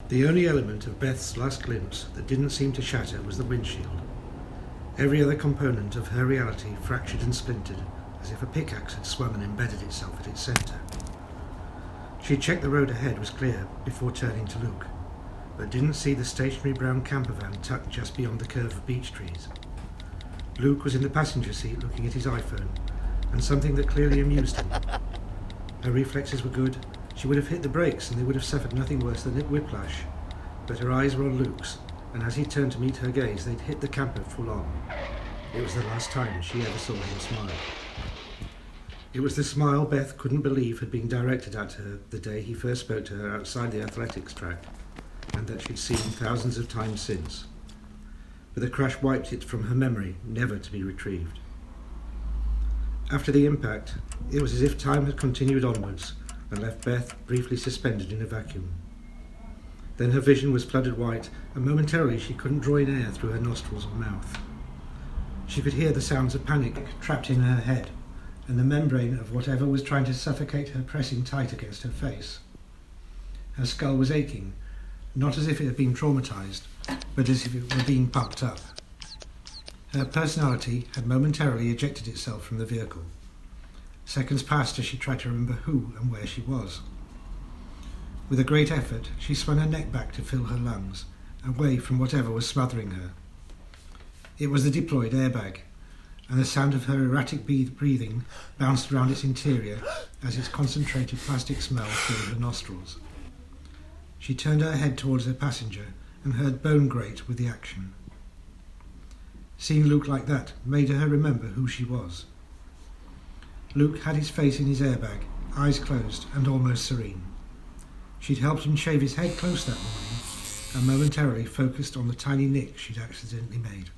The only element of Beth's last glimpse that didn't seem to shatter was the windshield. Every other component of her reality fractured and splintered, as if a pickaxe had swung and embedded itself at its centre. She checked the road ahead was clear before turning to look, but didn't see the stationary brown camper van tucked just beyond the curve of beech trees. Luke was in the passenger seat looking at his iPhone, and something that clearly amused him. Her reflexes were good. She would have hit the brakes and they would have suffered nothing worse than whiplash, but her eyes were on Luke's, and as he turned to meet her gaze, they'd hit the camper full on. It was the last time she ever saw him smile. It was the smile Beth couldn't believe had been directed at her the day he first spoke to her outside the athletics track, and that she'd seen thousands of times since. But the crash wiped it from her memory, never to be retrieved. After the impact, it was as if time had continued onwards and left Beth briefly suspended in a vacuum. Then her vision was flooded white, and momentarily she couldn't draw in air through her nostrils or mouth. She could hear the sounds of panic trapped in her head, and the membrane of whatever was trying to suffocate her pressing tight against her face. Her skull was aching, not as if it had been traumatized, but as if it were being pumped up. Her personality had momentarily ejected itself from the vehicle. Seconds passed as she tried to remember who and where she was. With a great effort, she swung her neck back to fill her lungs, away from whatever was smothering her. It was the deployed airbag, and the sound of her erratic breathing bounced around its interior as its concentrated plastic smell filled her nostrils. She turned her head towards her passenger and heard bone grate with the action. Seeing Luke like that made her remember who she was. Luke had his face in his airbag, eyes closed and almost serene. She'd helped him shave his head close that morning and momentarily focused on the tiny nick she'd accidentally made.